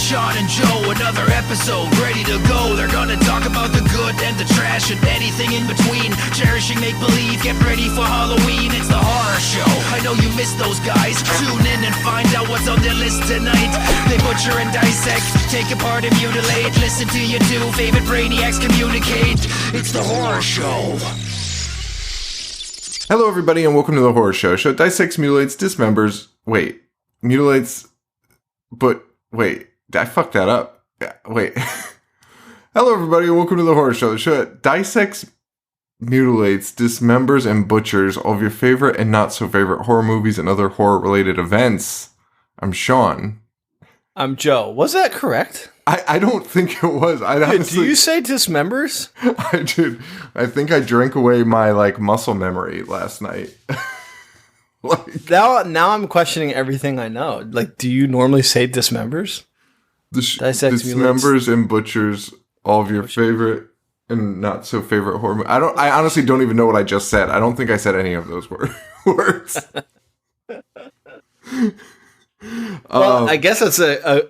Sean and Joe, another episode ready to go. They're gonna talk about the good and the trash and anything in between. Cherishing make-believe, get ready for Halloween. It's the horror show. I know you missed those guys. Tune in and find out what's on their list tonight. They butcher and dissect, take apart and mutilate. Listen to your two favorite brainiacs communicate. It's the horror show. Hello, everybody, and welcome to the Horror Show. Show dissects, mutilates, dismembers. Wait, mutilates, but wait, I fucked that up. Wait. Hello, everybody, and welcome to the Horror Show. The show that dissects, mutilates, dismembers, and butchers all of your favorite and not so favorite horror movies and other horror-related events. I'm Sean. I'm Joe. Was that correct? I don't think it was. Honestly, do you say dismembers? I did. I think I drank away my muscle memory last night. Now I'm questioning everything I know. Do you normally say dismembers? Dismembers and butchers, all of your favorite and not so favorite horror movies. I honestly don't even know what I just said. I don't think I said any of those words. Well, I guess it's a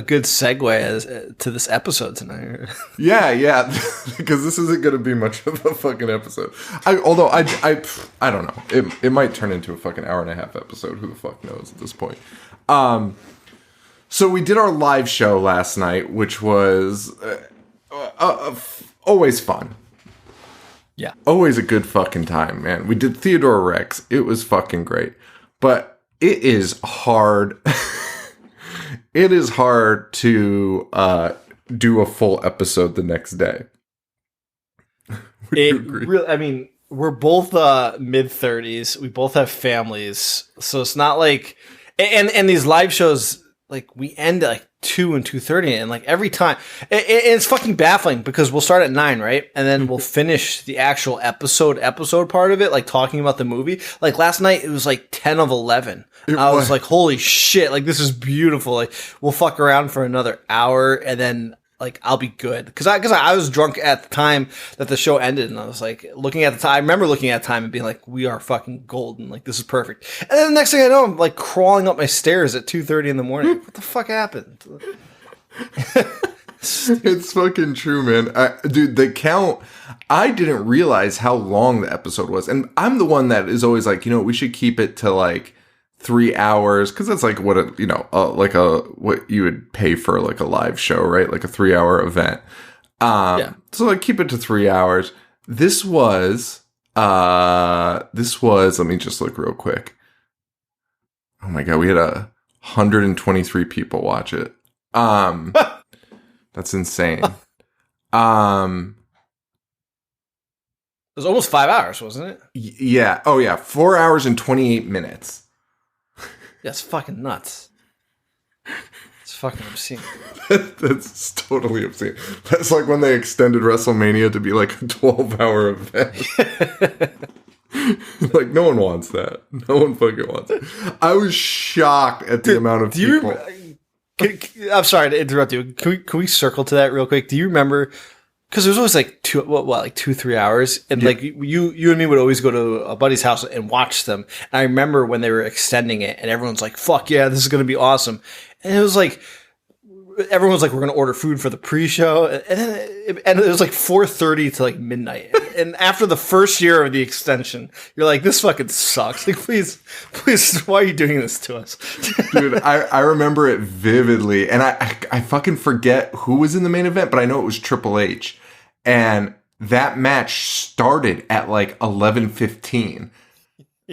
good segue to this episode tonight. Yeah, because this isn't going to be much of a fucking episode. I don't know. It might turn into a fucking hour and a half episode. Who the fuck knows at this point? So we did our live show last night, which was always fun. Yeah, always a good fucking time, man. We did Theodore Rex. It was fucking great, but it is hard. It is hard to do a full episode the next day. We're both mid-30s. We both have families, so it's not like. And these live shows, we end at 2 and 2:30, and every time, it's fucking baffling because we'll start at 9, right, and then we'll finish the actual episode part of it, talking about the movie. Last night, it was 10 of 11. I was like, holy shit! This is beautiful. We'll fuck around for another hour, and then I'll be good because I was drunk at the time that the show ended, and I was looking at the time. I remember looking at the time and being we are fucking golden. This is perfect. And then the next thing I know, I'm crawling up my stairs at 2:30 in the morning. What the fuck happened? It's fucking true, man. Dude, the count. I didn't realize how long the episode was, and I'm the one that is always we should keep it to 3 hours, because that's what what you would pay for a live show, right? A 3-hour event. Yeah. So keep it to 3 hours. This was let me just look real quick. Oh my god, we had 123 people watch it. That's insane. It was almost 5 hours, wasn't it? Yeah. Oh yeah, 4 hours and 28 minutes. That's fucking nuts. It's fucking obscene. That's totally obscene. That's when they extended WrestleMania to be a 12-hour event. No one wants that. No one fucking wants it. I was shocked at the amount of people. I'm sorry to interrupt you. Can we circle to that real quick? Do you remember? Because there was always 2-3 hours, and yeah. you and me would always go to a buddy's house and watch them. And I remember when they were extending it, and everyone's like, "Fuck yeah, this is gonna be awesome!" And it was everyone was "We're gonna order food for the pre-show," and it was 4:30 to midnight. And after the first year of the extension, you're this fucking sucks. Please, why are you doing this to us, dude? I remember it vividly, and I fucking forget who was in the main event, but I know it was Triple H. And that match started at 11:15.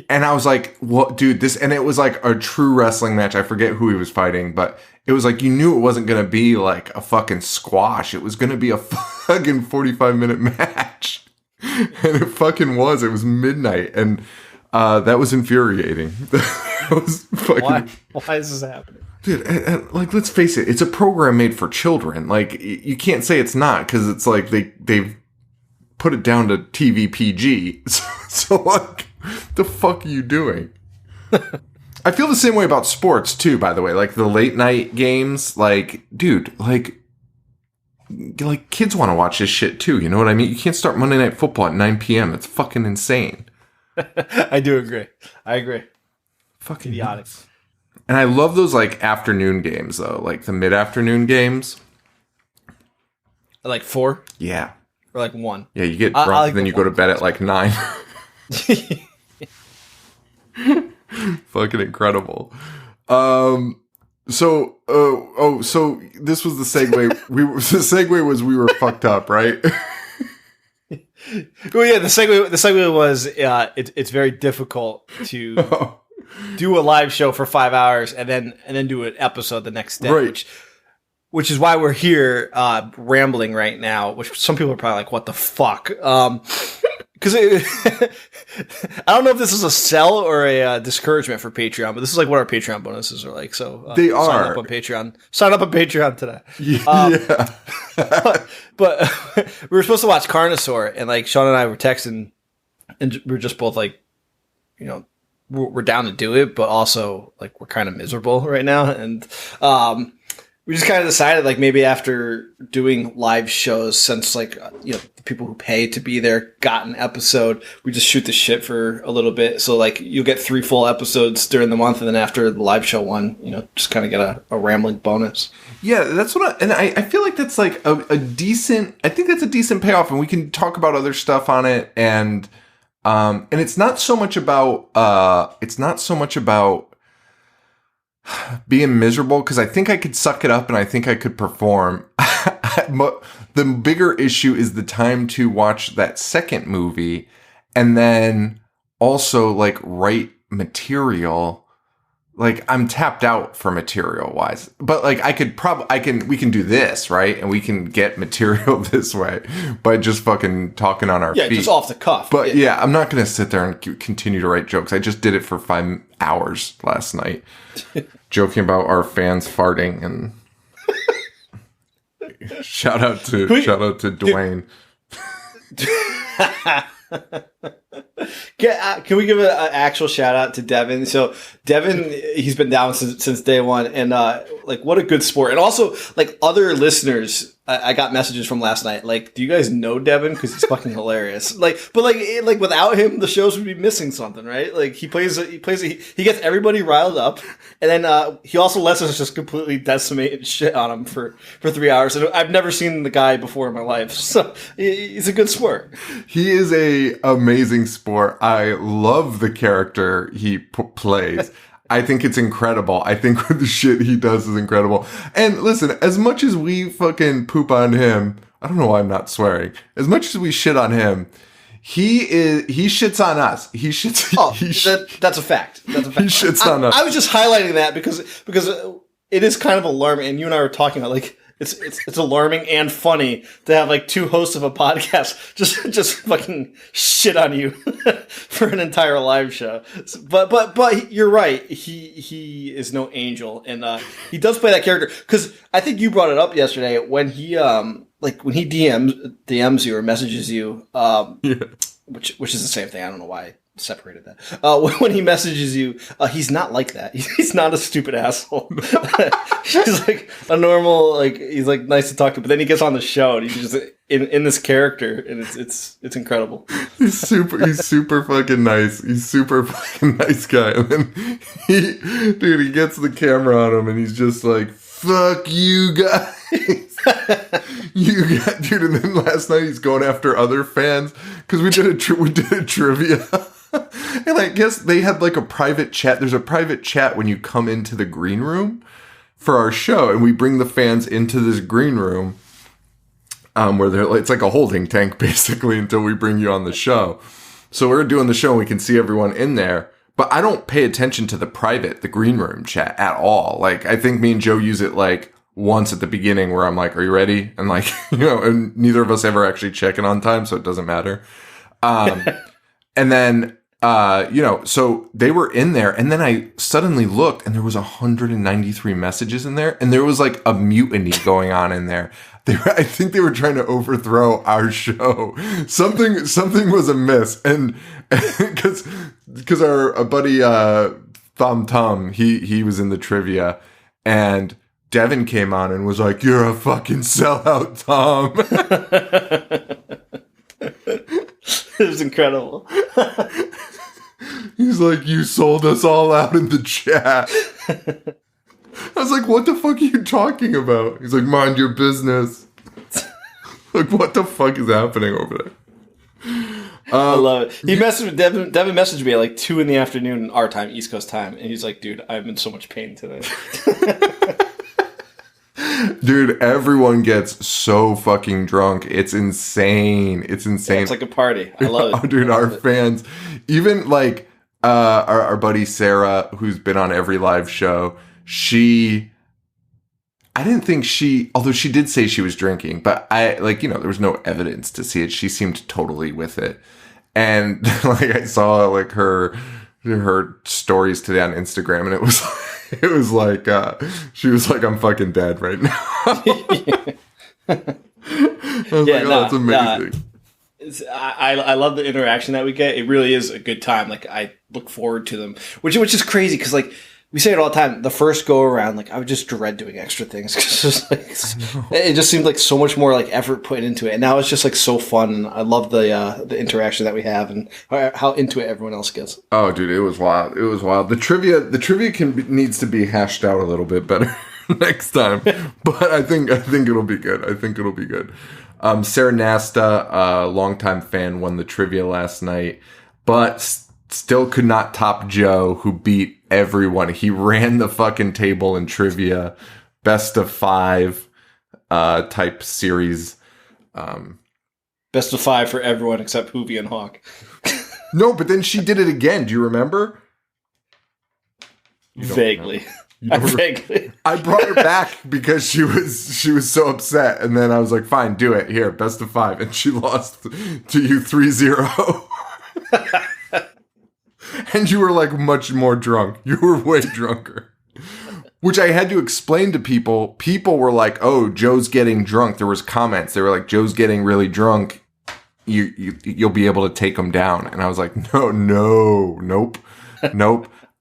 And I was like, what, dude, this, and it was a true wrestling match. I forget who he was fighting, but it was you knew it wasn't going to be a fucking squash. It was going to be a fucking 45-minute match. And it fucking was. It was midnight. And that was infuriating. That was fucking. Why is this happening? Dude, and let's face it, it's a program made for children. You can't say it's not, because it's they've put it down to TV PG. So the fuck are you doing? I feel the same way about sports too, by the way. The late night games, dude, kids want to watch this shit too. You know what I mean? You can't start Monday Night Football at 9 p.m. It's fucking insane. I do agree. I agree. Fucking idiotic. And I love those like afternoon games though, like the mid-afternoon games. Like 4? Yeah. Or like 1? Yeah, you get drunk like and then the you go to one. bed at like 9. Fucking incredible. So this was the segue. The segue was we were fucked up, right? Well, yeah. The segue was it's very difficult to do a live show for 5 hours and then do an episode the next day, Right. which is why we're here rambling right now. Which some people are probably like, "What the fuck?" Because I don't know if this is a sell or a discouragement for Patreon, but this is like what our Patreon bonuses are like. So They sign are. up on Patreon. Sign up on Patreon today. Yeah. But we were supposed to watch Carnosaur, and like Sean and I were texting, and we were just both like, you know, we're down to do it, but also like we're kind of miserable right now, and we just kind of decided like maybe after doing live shows, since like you know the people who pay to be there got an episode, we just shoot the shit for a little bit. So like you'll get 3 full episodes during the month, and then after the live show one, you know, just kind of get a rambling bonus. Yeah, that's what I feel like that's like a decent, I think that's a decent payoff, and we can talk about other stuff on it, and it's not so much about being miserable, because I think I could suck it up and I think I could perform. The bigger issue is the time to watch that second movie and then also like write material. Like I'm tapped out for material wise, but like we can do this, right? And we can get material this way by just fucking talking on our feet. Yeah, just off the cuff. But yeah, I'm not going to sit there and continue to write jokes. I just did it for 5 hours last night, joking about our fans farting, and shout out to Dwayne. Can we give an actual shout out to Devin? So Devin, he's been down since day one, and like what a good sport. And also like other listeners, I got messages from last night. Like, do you guys know Devin? Because he's fucking hilarious. Like, but like without him, the shows would be missing something, right? Like he gets everybody riled up, and then he also lets us just completely decimate and shit on him for 3 hours. And I've never seen the guy before in my life, so he's a good sport. He is a amazing sport. I love the character he plays. I think it's incredible. I think the shit he does is incredible. And listen, as much as we fucking poop on him, I don't know why I'm not swearing. As much as we shit on him, he shits on us. That's a fact. That's a fact. He shits on us. I was just highlighting that because it is kind of alarming, and you and I were talking about like it's alarming and funny to have like 2 hosts of a podcast just fucking shit on you for an entire live show. But you're right. He is no angel, and he does play that character, because I think you brought it up yesterday when he DMs you or messages you, which is the same thing. I don't know why I separated that. When he messages you, he's not like that. He's not a stupid asshole. He's like a normal, like he's like nice to talk to, but then he gets on the show and he's just in this character, and it's incredible. He's super fucking nice. He's super fucking nice guy. And then he gets the camera on him and he's just like, fuck you guys. Dude, and then last night he's going after other fans because we did a trivia. And I guess they had like a private chat. There's a private chat when you come into the green room for our show, and we bring the fans into this green room where it's like a holding tank basically until we bring you on the show. So we're doing the show and we can see everyone in there, but I don't pay attention to the green room chat at all. Like I think me and Joe use it like once at the beginning where I'm like, are you ready? And like, and neither of us ever actually check in on time, so it doesn't matter. And then, so they were in there, and then I suddenly looked and there was 193 messages in there, and there was like a mutiny going on in there. I think they were trying to overthrow our show. Something was amiss. And because our buddy, Thom Tom, he was in the trivia, and Devin came on and was like, you're a fucking sellout, Tom. It was incredible. He's like, you sold us all out in the chat. I was like, what the fuck are you talking about? He's like, mind your business. Like, what the fuck is happening over there? I love it. He messaged with Devin messaged me at like 2 p.m. our time, East Coast time, and he's like, dude, I'm in so much pain today. Dude, everyone gets so fucking drunk. It's insane. It's insane. Yeah, it's like a party. I love it. Oh, dude, our fans, even like our buddy Sarah, who's been on every live show, I didn't think although she did say she was drinking, but there was no evidence to see it. She seemed totally with it. And like I saw like her stories today on Instagram, and it was like she was like, I'm fucking dead right now. I was that's amazing. I love the interaction that we get. It really is a good time. Like, I look forward to them, which is crazy because like we say it all the time. The first go around, like, I would just dread doing extra things because it just seemed like so much more like effort put into it. And now it's just like so fun. And I love the interaction that we have and how into it everyone else gets. Oh, dude, it was wild. It was wild. The trivia needs to be hashed out a little bit better next time. But I think it'll be good. Sarah Nasta, a longtime fan, won the trivia last night, but still could not top Joe, who beat everyone. He ran the fucking table in trivia, best of 5 type series. Best of 5 for everyone except Hoovy and Hawk. No, but then she did it again. Do you remember? Vaguely. Vaguely. I brought her back because she was so upset, and then I was like, fine, do it. Here, best of 5. And she lost to you 3-0. And you were like much more drunk. You were way drunker. Which I had to explain to people. People were like, oh, Joe's getting drunk. There was comments. They were like, Joe's getting really drunk. You'll be able to take him down. And I was like, nope.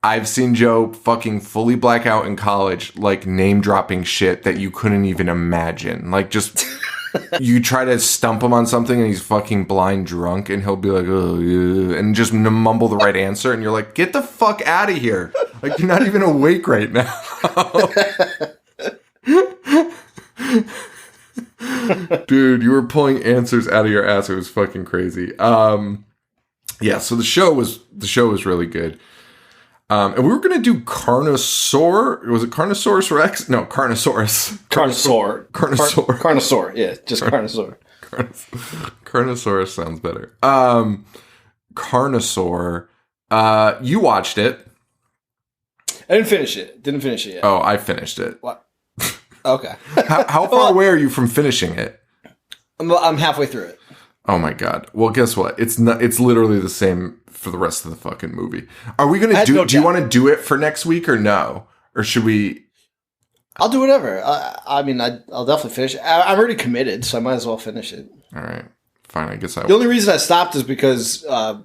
I've seen Joe fucking fully black out in college, like name dropping shit that you couldn't even imagine. Like, just you try to stump him on something and he's fucking blind drunk and he'll be like, oh, yeah, and just mumble the right answer. And you're like, get the fuck out of here. Like, you're not even awake right now. Dude, you were pulling answers out of your ass. It was fucking crazy. Yeah, so the show was really good. And we were going to do Carnosaur. Was it Carnosaurus Rex? No, Carnosaurus. Carnosaur. Yeah, just Carnosaur. Carnosaurus sounds better. Carnosaur. You watched it. I didn't finish it. Yet. Oh, I finished it. What? Okay. How far away are you from finishing it? I'm halfway through it. Oh my god. Well, guess what? It's literally the same for the rest of the fucking movie. Are we gonna do you want to do it for next week or no? Or should we? I'll do whatever. I mean, I'll definitely finish it. I'm already committed, so I might as well finish it. All right. Fine, I guess I will. The only reason I stopped is because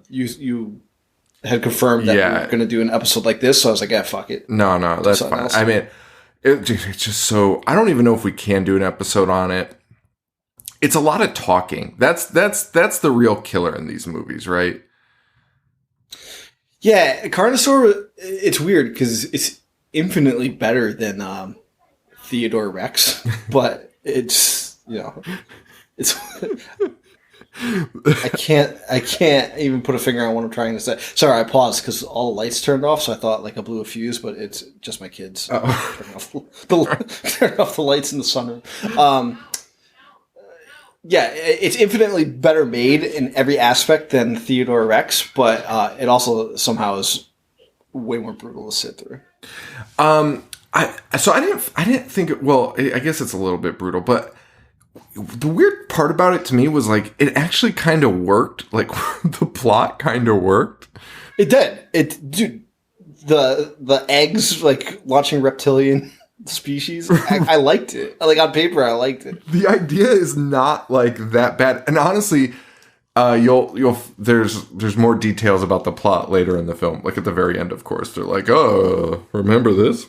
you had confirmed that we were going to do an episode like this, so I was like, yeah, fuck it. No, that's fine. I mean, it's just so... I don't even know if we can do an episode on it. It's a lot of talking. That's the real killer in these movies, right? Yeah, Carnosaur, it's weird because it's infinitely better than Theodore Rex, but it's, it's... I can't even put a finger on what I'm trying to say. Sorry, I paused because all the lights turned off, so I thought like I blew a fuse, but it's just my kids turning off the lights in the sunroom. Yeah, it's infinitely better made in every aspect than Theodore Rex, but it also somehow is way more brutal to sit through. I didn't think it. Well, I guess it's a little bit brutal, but the weird part about it to me was like it actually kind of worked. Like the plot kind of worked. It did. Dude, the eggs like launching reptilian species. I liked it. Like on paper, I liked it. The idea is not like that bad, and honestly, there's more details about the plot later in the film. Like at the very end, of course, they're like, oh, remember this?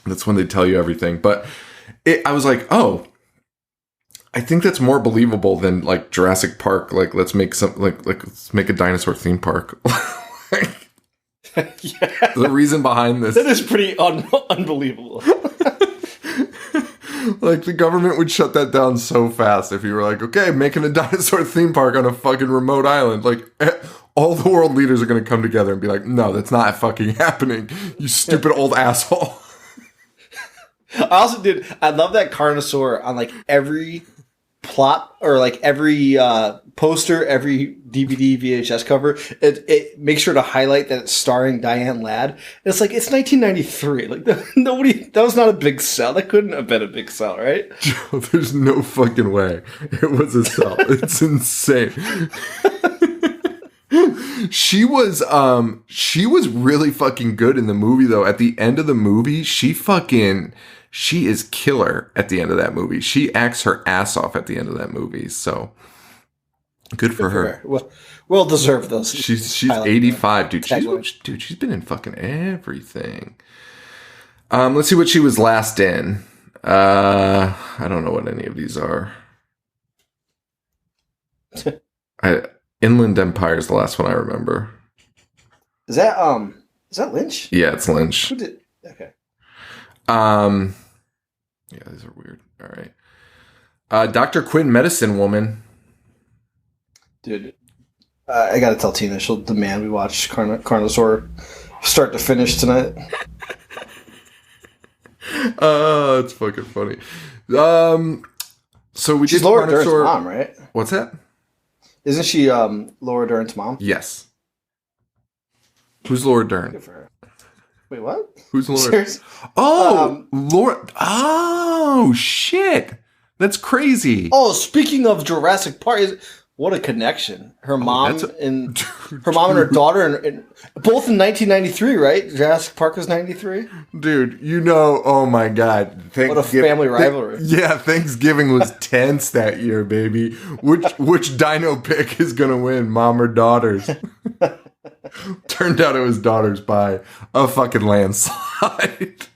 That's when they tell you everything. But I was like, oh. I think that's more believable than like Jurassic Park. Like let's make let's make a dinosaur theme park. Yeah. The reason behind this. That is pretty unbelievable. Like, the government would shut that down so fast if you were like, okay, making a dinosaur theme park on a fucking remote island. Like, all the world leaders are going to come together and be like, no, that's not fucking happening, you stupid old asshole. I love that Carnosaur on like every plot or like every poster, every DVD, VHS cover. It makes sure to highlight that it's starring Diane Ladd. And it's like, it's 1993. Like that was not a big sell. That couldn't have been a big sell, right? Joe, there's no fucking way it was a sell. It's insane. She was really fucking good in the movie though. At the end of the movie, she is killer at the end of that movie. She acts her ass off at the end of that movie. So good for her. Well deserved those. She's 85, dude. She's been in fucking everything. Let's see what she was last in. I don't know what any of these are. Inland Empire is the last one I remember. Is that Lynch? Yeah, it's Lynch. Okay. Yeah, these are weird. All right. Dr. Quinn, Medicine Woman. Dude, I gotta tell Tina, she'll demand we watch Carnosaur start to finish tonight. It's fucking funny. So she's Laura Dern's mom, right? What's that? Isn't she Laura Dern's mom? Yes. Who's Laura Dern? Good for her. Wait, what? Who's Laura? Seriously? Oh, Laura. Oh, shit. That's crazy. Oh, speaking of Jurassic Park, what a connection! Her mom and her daughter, and both in 1993, right? Jurassic Park was 93. Dude, oh my God! What a family rivalry! Yeah, Thanksgiving was tense that year, baby. Which dino pick is gonna win, mom or daughters? Turned out it was daughters by a fucking landslide.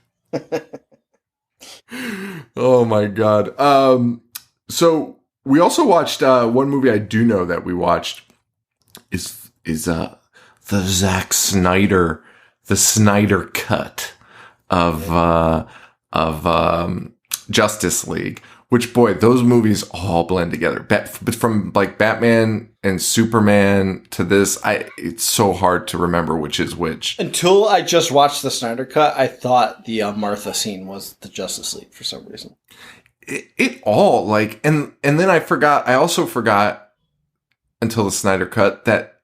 Oh my God! So. We also watched one movie I do know that we watched is the Zack Snyder, the Snyder cut of Justice League. Which, boy, those movies all blend together. But from like Batman and Superman to this, it's so hard to remember which is which. Until I just watched the Snyder cut, I thought the Martha scene was the Justice League for some reason. It all like and then I also forgot until the Snyder cut that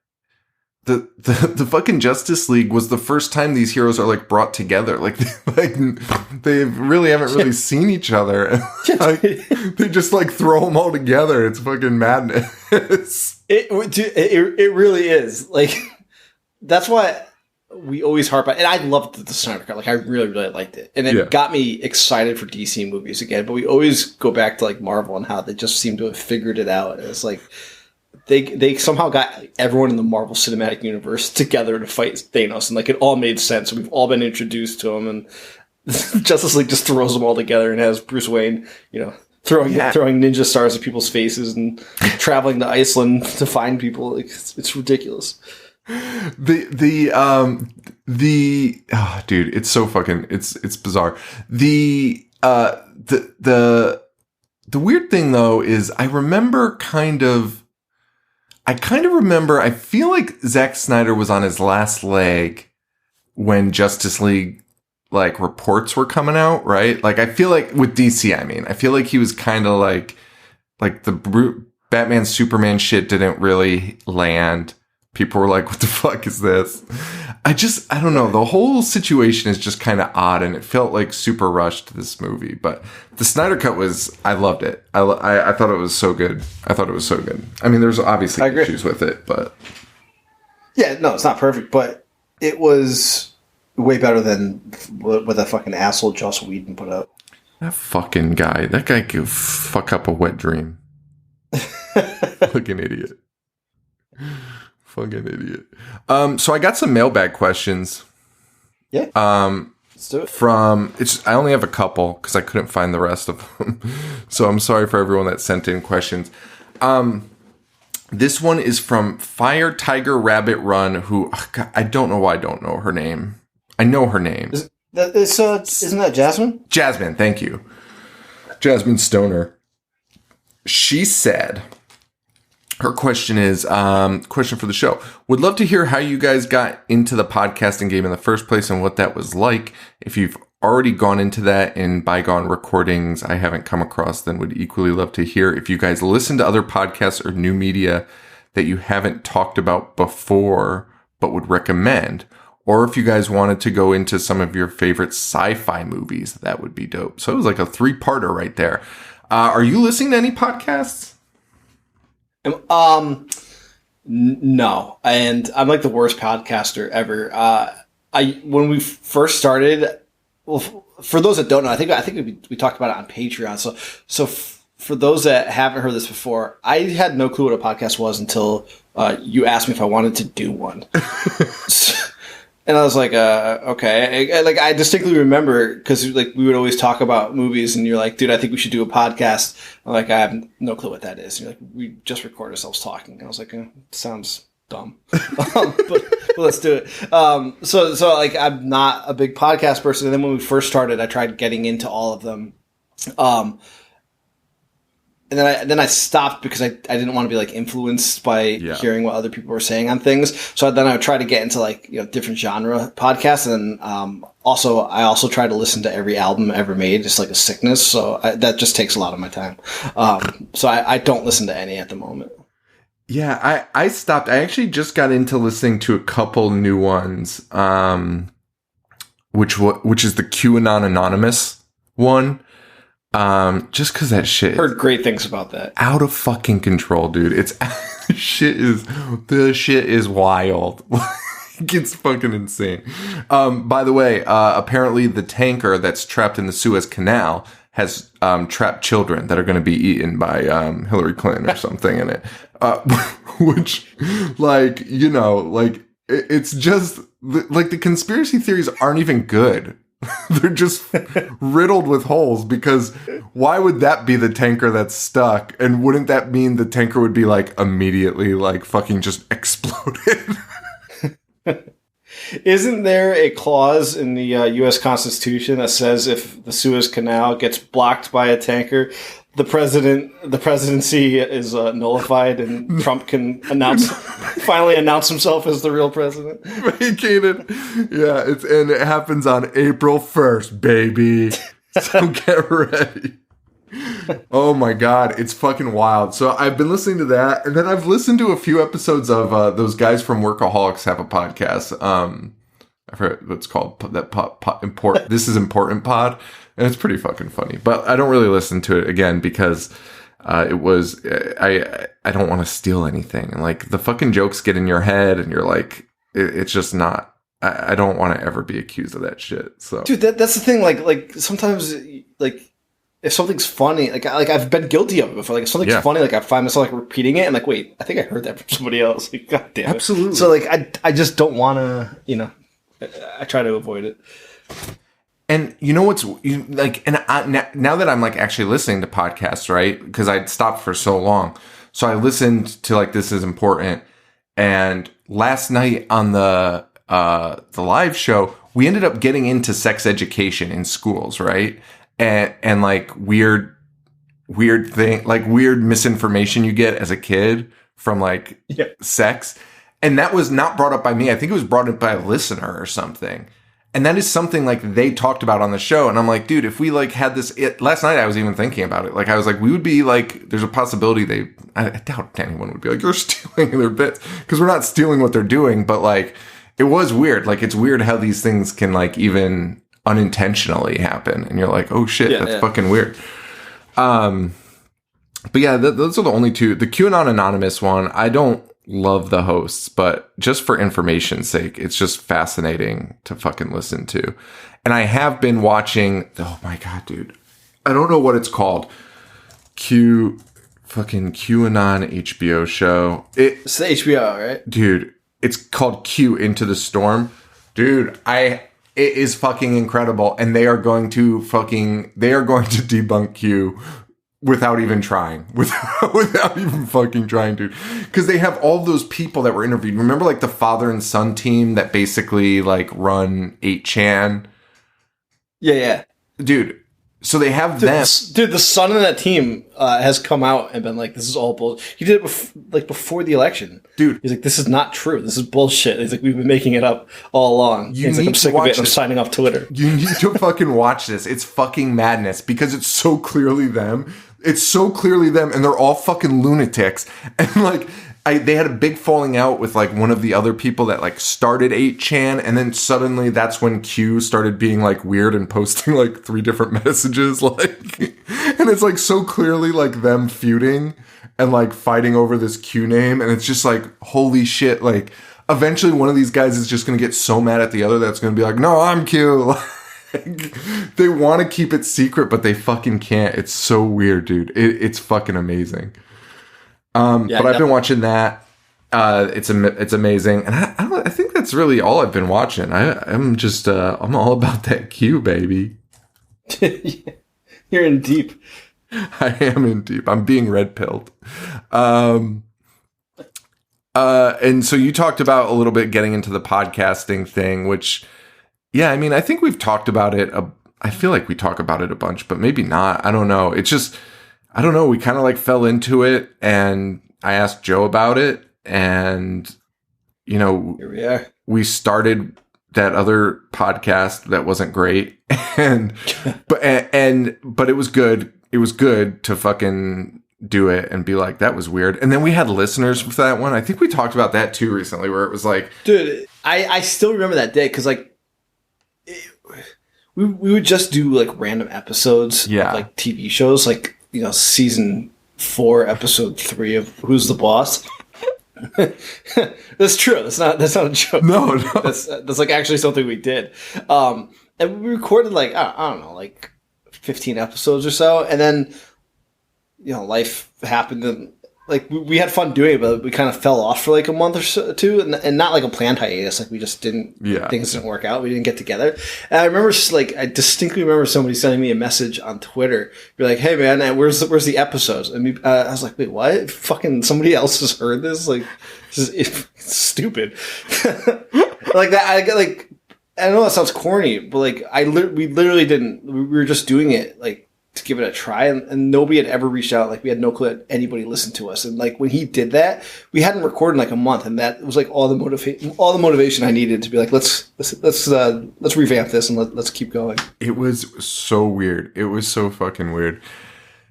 the fucking Justice League was the first time these heroes are like brought together. Like they really haven't really seen each other. Like, they just like throw them all together. It's fucking madness. It really is. Like, that's why we always harp on, and I loved the Snyder Cut. Like, I really, really liked it. And it got me excited for DC movies again. But we always go back to like Marvel and how they just seem to have figured it out. And it's like they somehow got everyone in the Marvel Cinematic Universe together to fight Thanos, and like it all made sense. We've all been introduced to him, and Justice League just throws them all together and has Bruce Wayne, throwing ninja stars at people's faces and traveling to Iceland to find people. Like, it's ridiculous. Dude, it's so fucking it's bizarre. The weird thing though is I feel like Zack Snyder was on his last leg when Justice League like reports were coming out, right? Like, I feel like with DC, I feel like he was kind of like the Batman Superman shit didn't really land. People were like, what the fuck is this? I don't know. The whole situation is just kind of odd, and it felt like super rushed, this movie. But the Snyder Cut I loved it. I thought it was so good. I mean, there's obviously issues with it, but. Yeah, no, it's not perfect, but it was way better than what that fucking asshole Joss Whedon put out. That fucking guy. That guy could fuck up a wet dream. Like an idiot. Fucking idiot. So I got some mailbag questions. Yeah. Let's do it. I only have a couple because I couldn't find the rest of them. So I'm sorry for everyone that sent in questions. This one is from Fire Tiger Rabbit Run, who God, I don't know why I don't know her name. I know her name. Isn't that Jasmine? Jasmine, thank you. Jasmine Stoner. She said, her question is, question for the show. Would love to hear how you guys got into the podcasting game in the first place and what that was like. If you've already gone into that in bygone recordings I haven't come across, then would equally love to hear if you guys listen to other podcasts or new media that you haven't talked about before but would recommend. Or if you guys wanted to go into some of your favorite sci-fi movies, that would be dope. So it was like a 3-parter right there. Are you listening to any podcasts? No, and I'm like the worst podcaster ever. When we first started, well, for those that don't know, I think we talked about it on Patreon. So for those that haven't heard this before, I had no clue what a podcast was until you asked me if I wanted to do one. And I was like, okay. I distinctly remember because we would always talk about movies, and you're like, dude, I think we should do a podcast. I'm like, I have no clue what that is. And you're like, we just record ourselves talking. And I was like, sounds dumb, but let's do it. So I'm not a big podcast person. And then when we first started, I tried getting into all of them. And then I stopped because I didn't want to be like influenced by hearing what other people were saying on things. So then I would try to get into different genre podcasts, and I also try to listen to every album ever made, just like a sickness. So that just takes a lot of my time. So I don't listen to any at the moment. Yeah, I stopped. I actually just got into listening to a couple new ones, which is the QAnon Anonymous one. Just cause that shit heard great things about that. Out of fucking control, dude. The shit is wild. It's fucking insane. By the way, apparently the tanker that's trapped in the Suez Canal has, trapped children that are going to be eaten by, Hillary Clinton or something in it. Which, it's just, the conspiracy theories aren't even good. They're just riddled with holes, because why would that be the tanker that's stuck? And wouldn't that mean the tanker would be immediately fucking just exploded? Isn't there a clause in the U.S. Constitution that says if the Suez Canal gets blocked by a tanker, the presidency is nullified, and Trump can finally announce himself as the real president? Vacated. Yeah, and it happens on April 1st, baby. So get ready. Oh my God, it's fucking wild. So I've been listening to that, and then I've listened to a few episodes of those guys from Workaholics have a podcast. I forget what it's called. This is Important Pod. And it's pretty fucking funny, but I don't really listen to it again because I don't want to steal anything, and the fucking jokes get in your head, and you're like, it's just not. I don't want to ever be accused of that shit. So, dude, that's the thing. Sometimes if something's funny, I've been guilty of it before. If something's funny, I find myself repeating it, and wait, I think I heard that from somebody else. God damn it. Absolutely. So I just don't want to. I try to avoid it. And you know what's now that I'm actually listening to podcasts, right? Because I'd stopped for so long. So I listened to This Is Important. And last night on the live show, we ended up getting into sex education in schools, right? And weird thing, weird misinformation you get as a kid from sex. And that was not brought up by me. I think it was brought up by a listener or something. And that is something they talked about on the show. And I'm like, dude, if we had this, last night I was even thinking about it. I was like, we would be there's a possibility I doubt anyone would be you're stealing their bits, because we're not stealing what they're doing. But it was weird. It's weird how these things can even unintentionally happen. And you're like, oh shit, that's fucking weird. But yeah, those are the only two. The QAnon Anonymous one, I don't love the hosts, but just for information's sake, it's just fascinating to fucking listen to. And I have been watching, oh my God, dude, I don't know what it's called. QAnon HBO show. It's the HBO, right? Dude, it's called Q Into the Storm. Dude, it is fucking incredible. And they are going to debunk Q without even trying, without even fucking trying to, because they have all those people that were interviewed. Remember, like the father and son team that basically like run 8chan. Yeah. Dude. So they have them. Dude, the son of that team has come out and been like, this is all bullshit. He did it before the election. Dude. He's like, this is not true. This is bullshit. He's like, we've been making it up all along. He's like, I'm sick of it. I'm signing off Twitter. You need to fucking watch this. It's fucking madness because it's so clearly them. It's so clearly them, and they're all fucking lunatics. And like, they had a big falling out with like one of the other people that like started 8chan, and then suddenly that's when Q started being like weird and posting like 3 different messages, like, and it's like so clearly like them feuding and like fighting over this Q name, and it's just like, holy shit, like eventually one of these guys is just gonna get so mad at the other that's gonna be like, no, I'm Q. They want to keep it secret, but they fucking can't. It's so weird, dude. It's fucking amazing. But I've been watching that. It's amazing, and I think that's really all I've been watching. I'm just I'm all about that Q, baby. You're in deep. I am in deep. I'm being red pilled. And so you talked about a little bit getting into the podcasting thing, which, yeah, I mean, I think we've talked about it. I feel like we talk about it a bunch, but maybe not. I don't know. It's just, I don't know. We kind of like fell into it, and I asked Joe about it, and, you know, here we are. We started that other podcast that wasn't great, and but it was good. It was good to fucking do it and be like, that was weird. And then we had listeners for that one. I think we talked about that too recently, where it was like, dude, I still remember that day because like we would just do like random episodes, of, like TV shows, like, you know, season 4, episode 3 of Who's the Boss. That's true. That's not a joke. No. That's like actually something we did. And we recorded like, I don't know, like 15 episodes or so. And then, you know, life happened, and like we had fun doing it, but we kind of fell off for like a month or so, two, and not like a planned hiatus. Like we just didn't, things didn't work out. We didn't get together. And I remember, I distinctly remember somebody sending me a message on Twitter, be like, "Hey man, where's the episodes?" And I was like, "Wait, what? Fucking somebody else has heard this? Like, this is it's stupid." Like that. I know that sounds corny, but like we literally didn't. We were just doing it like to give it a try, and nobody had ever reached out. Like we had no clue that anybody listened to us. And like when he did that, we hadn't recorded in like a month, and that was like all the motivation I needed to be like, let's revamp this and let's keep going. It was so weird. It was so fucking weird.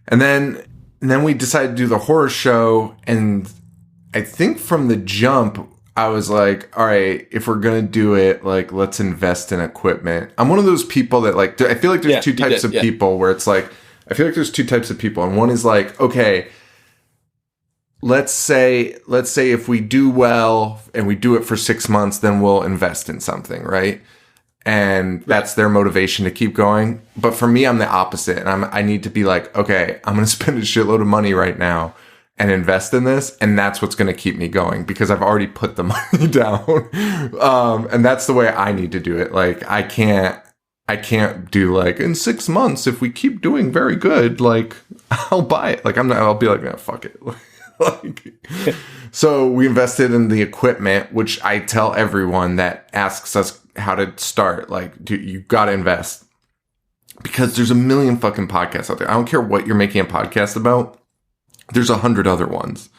And then we decided to do the horror show, and I think from the jump, I was like, all right, if we're going to do it, like, let's invest in equipment. I'm one of those people that, like, I feel like there's two types of people where it's like, I feel like there's two types of people. And one is like, okay, let's say if we do well and we do it for 6 months, then we'll invest in something, right? And that's their motivation to keep going. But for me, I'm the opposite. And I need to be like, okay, I'm going to spend a shitload of money right now and invest in this, and that's what's going to keep me going because I've already put the money down. And that's the way I need to do it. Like I can't do like in 6 months, if we keep doing very good, like I'll buy it. Like I'll be like, no, fuck it. So we invested in the equipment, which I tell everyone that asks us how to start. Like, dude, you got to invest because there's a million fucking podcasts out there. I don't care what you're making a podcast about. There's 100 other ones.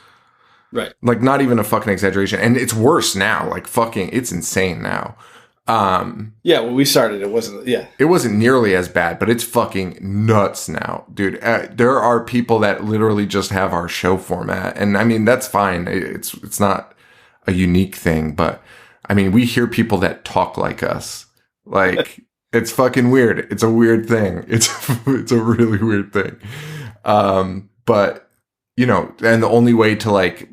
Right. Like not even a fucking exaggeration. And it's worse now. Like fucking, it's insane now. Yeah, when we started, it wasn't nearly as bad, but it's fucking nuts now, dude. There are people that literally just have our show format. And I mean, that's fine. It's not a unique thing, but I mean, we hear people that talk like us. Like it's fucking weird. It's a weird thing. It's a really weird thing. But you know, and the only way to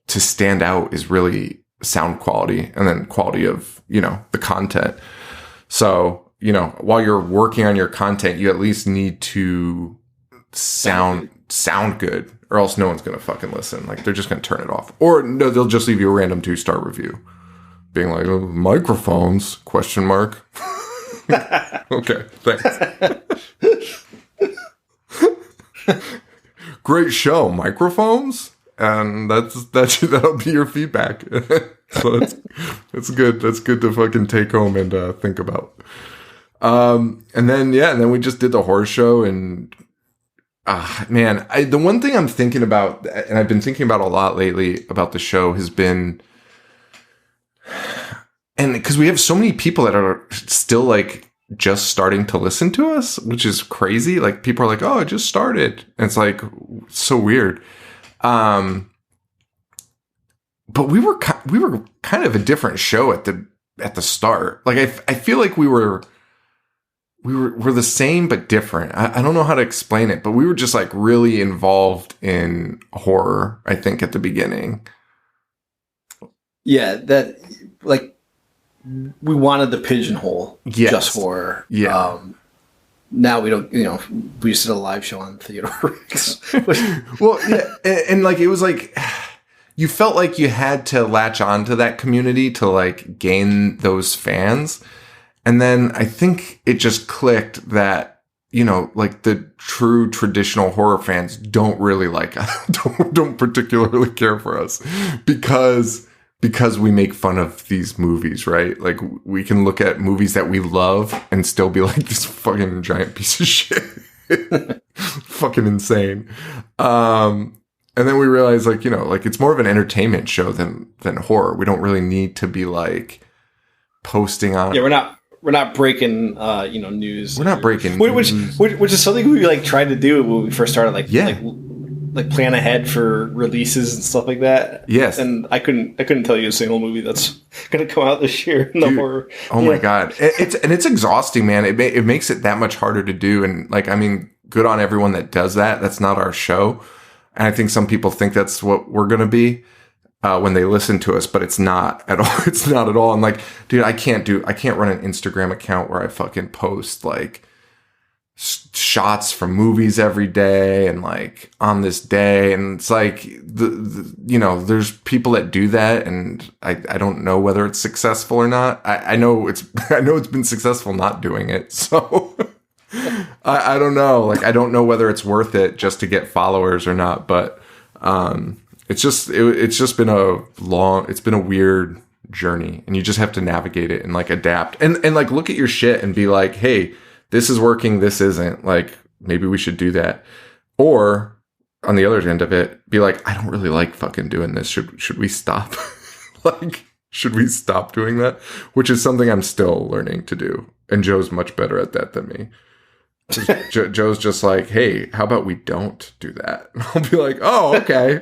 stand out is really sound quality and then quality of, you know, the content. So, you know, while you're working on your content, you at least need to sound good, or else no one's going to fucking listen. Like they're just going to turn it off, or no, they'll just leave you a random 2-star review being like, oh, microphones ? Okay. Thanks. great show, microphones, and that'll be your feedback. So that's good. That's good to fucking take home and think about. And then we just did the horror show, and man, the one thing I'm thinking about, and I've been thinking about a lot lately about the show, has been, and because we have so many people that are still like just starting to listen to us, which is crazy. Like people are like, "Oh, it just started," and it's like so weird. But we were kind of a different show at the start. Like I feel like we're the same but different. I don't know how to explain it, but we were just like really involved in horror, I think, at the beginning. Yeah, that like we wanted the pigeonhole just horror. Yeah. Now we don't, we used to do a live show on Theodore Riggs. Well, yeah, and like it was like you felt like you had to latch onto that community to like gain those fans. And then I think it just clicked that, like the true traditional horror fans don't really like us, don't particularly care for us because we make fun of these movies, right? Like we can look at movies that we love and still be like, this fucking giant piece of shit. Fucking insane. And then we realized like, like it's more of an entertainment show than horror. We don't really need to be like posting on. Yeah, we're not breaking news. We're not breaking news. Which is something we like tried to do when we first started, like plan ahead for releases and stuff like that. Yes. And I couldn't tell you a single movie that's going to come out this year in the horror. Oh my God. It's exhausting, man. It makes it that much harder to do. And like, I mean, good on everyone that does that. That's not our show. And I think some people think that's what we're going to be when they listen to us, but it's not at all. It's not at all. And like, dude, I can't run an Instagram account where I fucking post like shots from movies every day and like on this day. And it's like, there's people that do that. And I don't know whether it's successful or not. I know it's been successful not doing it. So I don't know. Like, I don't know whether it's worth it just to get followers or not, but, it's just been a weird journey, and you just have to navigate it and like adapt and like look at your shit and be like, hey, this is working, this isn't, like maybe we should do that. Or on the other end of it, be like, I don't really like fucking doing this. Should we stop? Like, should we stop doing that? Which is something I'm still learning to do. And Joe's much better at that than me. Joe's just like, hey, how about we don't do that? I'll be like, oh, okay.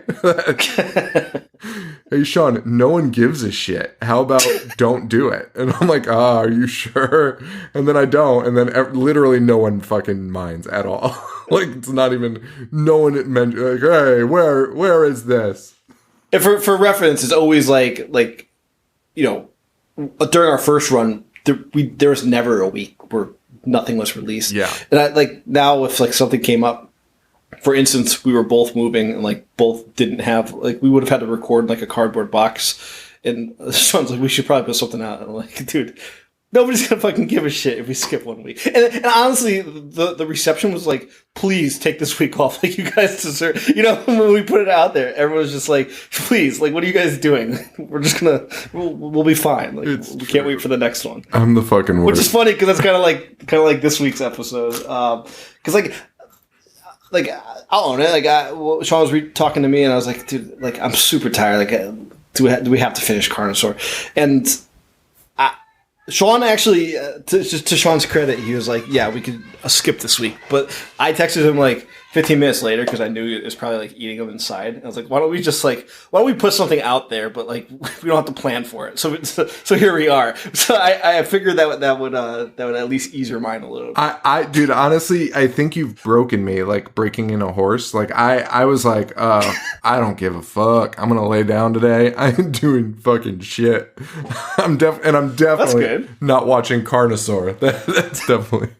Hey, Sean, no one gives a shit. How about don't do it? And I'm like, are you sure? And then I don't. And then literally no one fucking minds at all. Like, it's not even, no one mentioned, like, hey, where is this? And for reference, it's always like, during our first run, there was never a week where nothing was released. Yeah. And I like now if like something came up, for instance, we were both moving and like both didn't have, like we would have had to record like a cardboard box, and Sean's like, we should probably put something out. And I'm like, dude, nobody's gonna fucking give a shit if we skip 1 week. And honestly, the reception was like, please take this week off. Like, you guys deserve, when we put it out there, everyone was just like, please, like, what are you guys doing? We're just we'll be fine. Like, we can't wait for the next one. I'm the fucking worst. Which is funny because that's kind of like this week's episode. Because like I'll own it. Like Sean was talking to me, and I was like, dude, like I'm super tired. Like, do we have to finish Carnosaur? And Sean actually, to Sean's credit, he was like, yeah, we could skip this week. But I texted him like 15 minutes later because I knew it was probably like eating him inside. And I was like, why don't we put something out there, but like we don't have to plan for it. So here we are. So I figured that would at least ease your mind a little bit. Dude, honestly, I think you've broken me, like breaking in a horse. Like I was like, I don't give a fuck. I'm going to lay down today. I ain't doing fucking shit. I'm definitely not watching Carnosaur. That's definitely.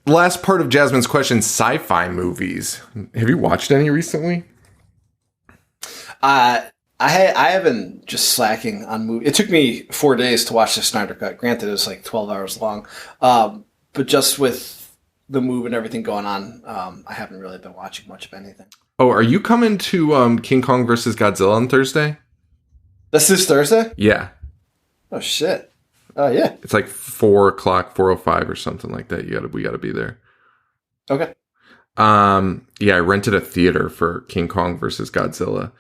Last part of Jasmine's question, sci-fi movies. Have you watched any recently? I have been just slacking on movies. It took me 4 days to watch the Snyder Cut. Granted, it was like 12 hours long. But just with the move and everything going on, I haven't really been watching much of anything. Oh, are you coming to King Kong versus Godzilla on Thursday? That's this Thursday? Yeah. Oh shit. Oh yeah. It's like 4:00, 4:05 or something like that. We gotta be there. Okay. Yeah, I rented a theater for King Kong versus Godzilla.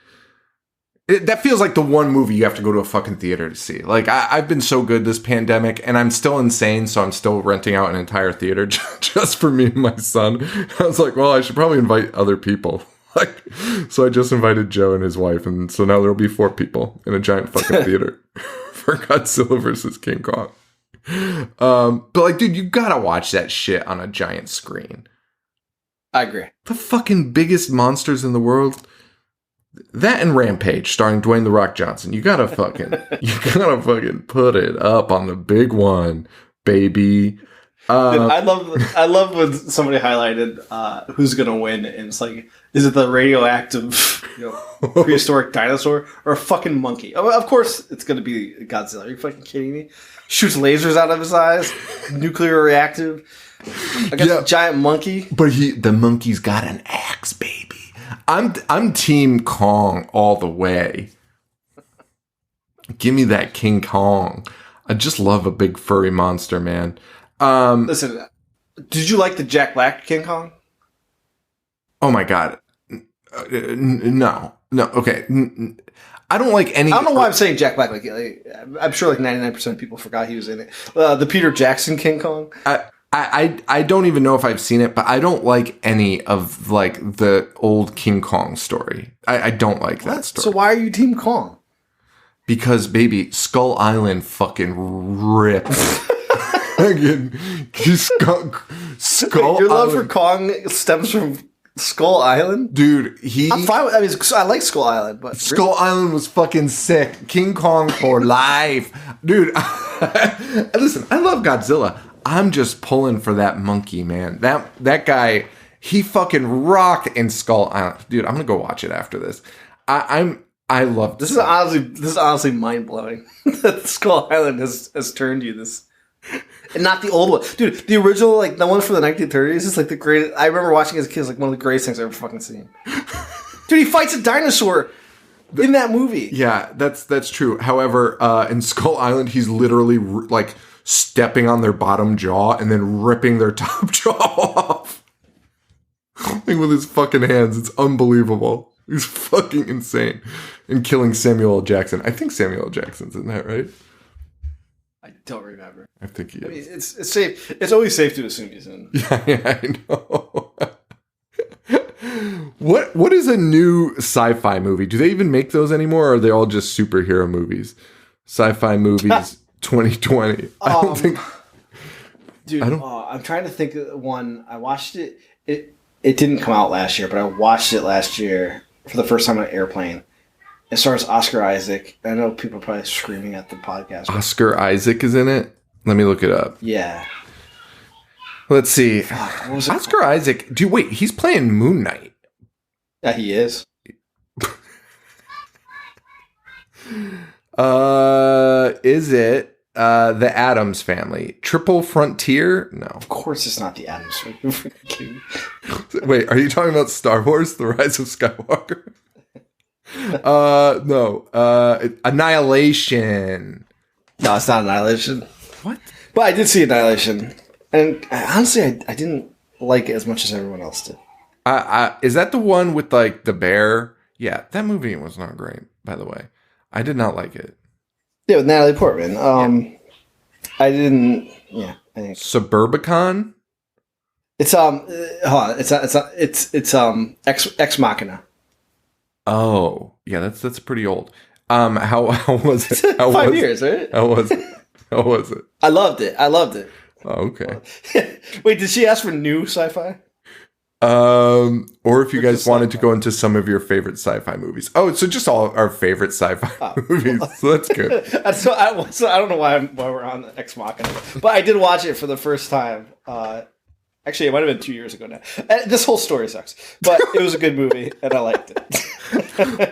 That feels like the one movie you have to go to a fucking theater to see. Like, I've been so good this pandemic, and I'm still insane, so I'm still renting out an entire theater just for me and my son. I was like, well, I should probably invite other people. Like, so I just invited Joe and his wife, and so now there'll be 4 people in a giant fucking theater for Godzilla versus King Kong. But like, dude, you gotta watch that shit on a giant screen. I agree. The fucking biggest monsters in the world. That and Rampage, starring Dwayne The Rock Johnson. You gotta fucking put it up on the big one, baby. I love when somebody highlighted who's gonna win, and it's like, is it the radioactive, prehistoric dinosaur or a fucking monkey? Of course, it's gonna be Godzilla. Are you fucking kidding me? Shoots lasers out of his eyes, nuclear reactive. Against a giant monkey. But the monkey's got an axe, baby. I'm Team Kong all the way. Give me that King Kong. I just love a big furry monster, man. Listen, did you like the Jack Black King Kong? Oh my god. No. Okay. I don't like any. I don't know why I'm saying Jack Black. Like I'm sure like 99% of people forgot he was in it. The Peter Jackson King Kong. I don't even know if I've seen it, but I don't like any of like the old King Kong story. I don't like that story. So why are you Team Kong? Because baby, Skull Island fucking rips. Skull Your love Island. for Kong stems from Skull Island, dude. I'm fine with. I mean, I like Skull Island, but Skull Island was fucking sick. King Kong for life, dude. Listen, I love Godzilla. I'm just pulling for that monkey, man. That guy, he fucking rocked in Skull Island, dude. I'm gonna go watch it after this. I love this. Is honestly mind blowing. That Skull Island has turned you this. And not the old one. Dude, the original, like, the one from the 1930s is, like, the greatest. I remember watching as a kid, it's, like, one of the greatest things I've ever fucking seen. Dude, he fights a dinosaur in that movie. Yeah, that's true. However, in Skull Island, he's literally, like, stepping on their bottom jaw and then ripping their top jaw off. Like, with his fucking hands. It's unbelievable. He's fucking insane. And killing Samuel L. Jackson. I think Samuel L. Jackson's in that, right? I don't remember. I think he is. I mean, it's safe. It's always safe to assume he's in. Yeah, I know. What is a new sci-fi movie? Do they even make those anymore, or are they all just superhero movies? Sci-fi movies 2020. I don't think. Dude, I'm trying to think of one. I watched it. It didn't come out last year, but I watched it last year for the first time on an airplane. It stars Oscar Isaac. I know people are probably screaming at the podcast. Oscar Isaac is in it? Let me look it up. Yeah. Let's see. Fuck, what was it Oscar Isaac. Dude, wait. He's playing Moon Knight. Yeah, he is. Is it the Addams Family? Triple Frontier? No. Of course it's not the Addams Family. Wait, are you talking about Star Wars: The Rise of Skywalker? No. Annihilation. No, it's not Annihilation. What? But I did see Annihilation. And honestly, I didn't like it as much as everyone else did. Is that the one with, like, the bear? Yeah, that movie was not great, by the way. I did not like it. Yeah, with Natalie Portman. I didn't. Yeah, I think Suburbicon. It's hold on. It's Ex Machina. Oh, yeah, that's pretty old. How was it? How 5 years, right? How was it? How was it? I loved it. Oh, okay. Wait, did she ask for new sci-fi? Or if you guys wanted to go into some of your favorite sci-fi movies. Oh, so just all our favorite sci-fi movies. So that's good. So I don't know why we're on Ex Machina, but I did watch it for the first time. Actually, it might have been 2 years ago now. This whole story sucks, but it was a good movie, and I liked it.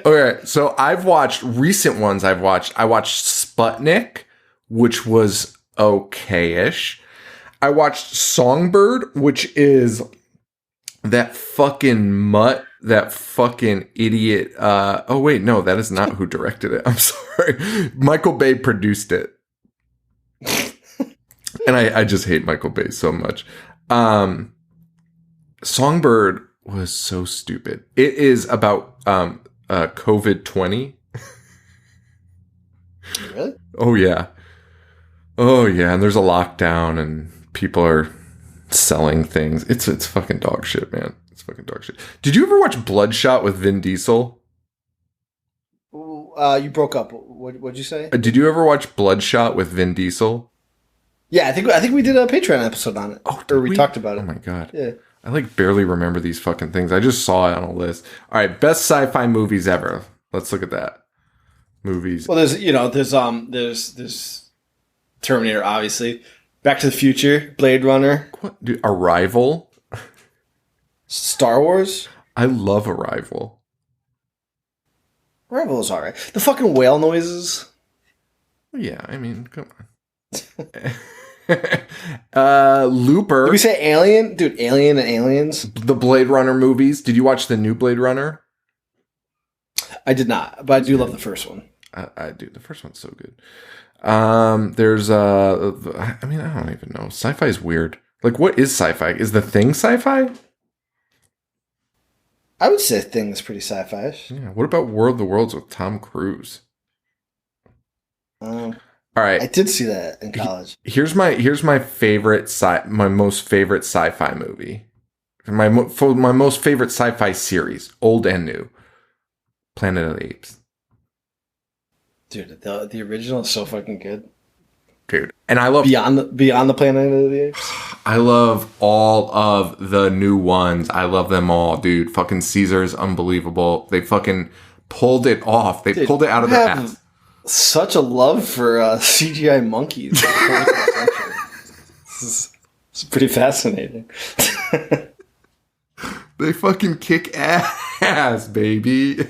Okay, so I've watched recent ones. I watched Sputnik, which was okay-ish. I watched Songbird, which is that fucking mutt, that fucking idiot. Oh wait, no, that is not who directed it. I'm sorry. Michael Bay produced it. And I just hate Michael Bay so much. Songbird was so stupid. It is about COVID-20. Really? Oh yeah. Oh yeah, and there's a lockdown and people are selling things. It's fucking dog shit, man. It's fucking dog shit. Did you ever watch Bloodshot with Vin Diesel? You broke up. What'd you say? Did you ever watch Bloodshot with Vin Diesel? Yeah, I think we did a Patreon episode on it. Oh, or we talked about it. Oh my god. Yeah. I like barely remember these fucking things. I just saw it on a list. All right, best sci-fi movies ever. Let's look at that. Movies. Well, there's Terminator, obviously. Back to the Future, Blade Runner, What? Dude, Arrival. Star Wars. I love Arrival. Arrival is alright. The fucking whale noises. Yeah, I mean, come on. Looper. Did we say Alien? Dude, Alien and Aliens. The Blade Runner movies. Did you watch the new Blade Runner? I did not, but I do love the first one. I do. The first one's so good. There's I mean, I don't even know. Sci-fi is weird. Like, what is sci-fi? Is The Thing sci-fi? I would say Thing is pretty sci-fi-ish. Yeah. What about World of the Worlds with Tom Cruise? All right. I did see that in college. Here's my favorite my most favorite sci-fi movie. My most favorite sci-fi series, old and new. Planet of the Apes. Dude, the original is so fucking good. Dude. And I love Beyond the Planet of the Apes. I love all of the new ones. I love them all, dude. Fucking Caesar's unbelievable. They fucking pulled it off. They pulled it out of their ass. Such a love for CGI monkeys. This is pretty fascinating. They fucking kick ass, baby.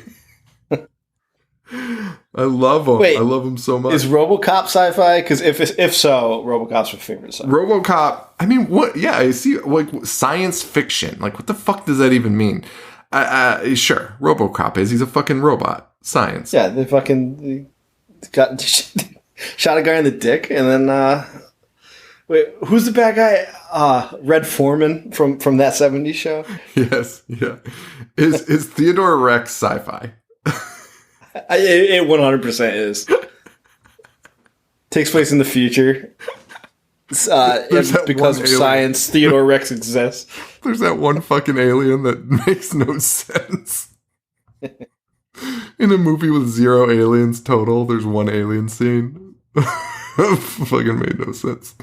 I love them. Wait, I love them so much. Is RoboCop sci-fi? Because if so, RoboCop's my favorite sci-fi. RoboCop. I mean, what? Yeah, I see. Like science fiction. Like, what the fuck does that even mean? Sure, RoboCop is. He's a fucking robot. Science. Yeah, they got shot a guy in the dick, and then wait, who's the bad guy? Red Foreman from that '70s show. Yes. Yeah. Is Theodore Rex sci-fi? It 100% is. Takes place in the future. Because of science, Theodore Rex exists. There's that one fucking alien that makes no sense. In a movie with 0 aliens total, there's one alien scene. Fucking made no sense.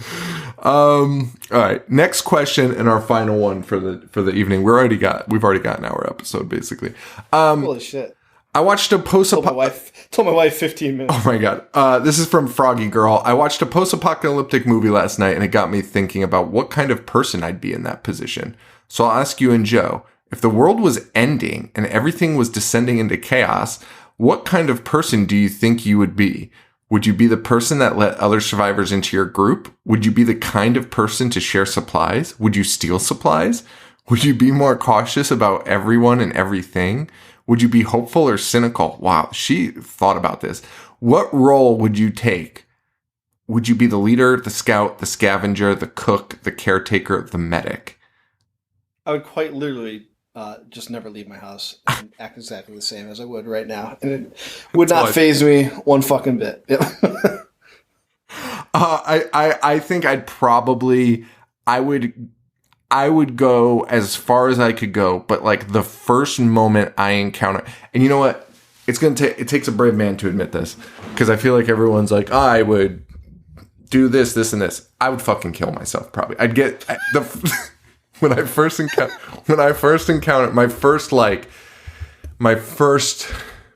All right, next question and our final one for the evening. We've already got an hour episode basically. Holy shit. I watched a told my wife 15 minutes. Oh my god. This is from Froggy Girl. I watched a post-apocalyptic movie last night and it got me thinking about what kind of person I'd be in that position. So I'll ask you and Joe, if the world was ending and everything was descending into chaos, what kind of person do you think you would be? Would you be the person that let other survivors into your group? Would you be the kind of person to share supplies? Would you steal supplies? Would you be more cautious about everyone and everything? Would you be hopeful or cynical? Wow, she thought about this. What role would you take? Would you be the leader, the scout, the scavenger, the cook, the caretaker, the medic? I would quite literally just never leave my house and act exactly the same as I would right now. And it would not faze me one fucking bit. Yep. I think I would go as far as I could go, but like the first moment I encounter, and you know what? It takes a brave man to admit this, because I feel like everyone's like, I would do this, this, and this. I would fucking kill myself probably. When I first encountered my first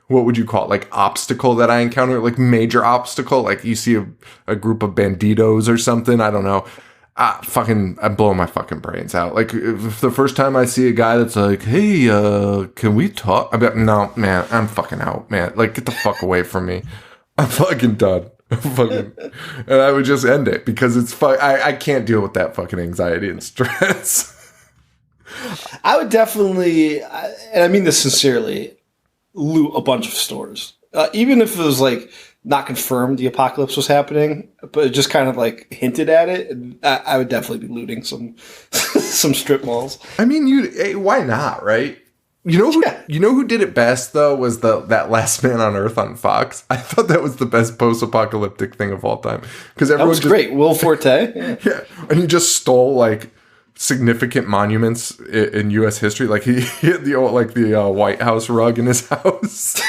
what would you call it? Like obstacle that I encountered, like major obstacle, like you see a group of banditos or something. I don't know. I'm blowing my fucking brains out. Like if the first time I see a guy that's like, hey, can we talk? I'm like, no, man, I'm fucking out, man. Like get the fuck away from me. I'm fucking done. Fucking, and I would just end it because it's I can't deal with that fucking anxiety and stress. I would definitely, and I mean this sincerely, loot a bunch of stores. Even if it was like not confirmed the apocalypse was happening, but just kind of like hinted at it, I would definitely be looting some some strip malls. I mean, why not, right? You know who did it best though was that Last Man on Earth on Fox. I thought that was the best post-apocalyptic thing of all time because That was great. Will Forte, yeah, and he just stole like significant monuments in U.S. history. Like he had the White House rug in his house.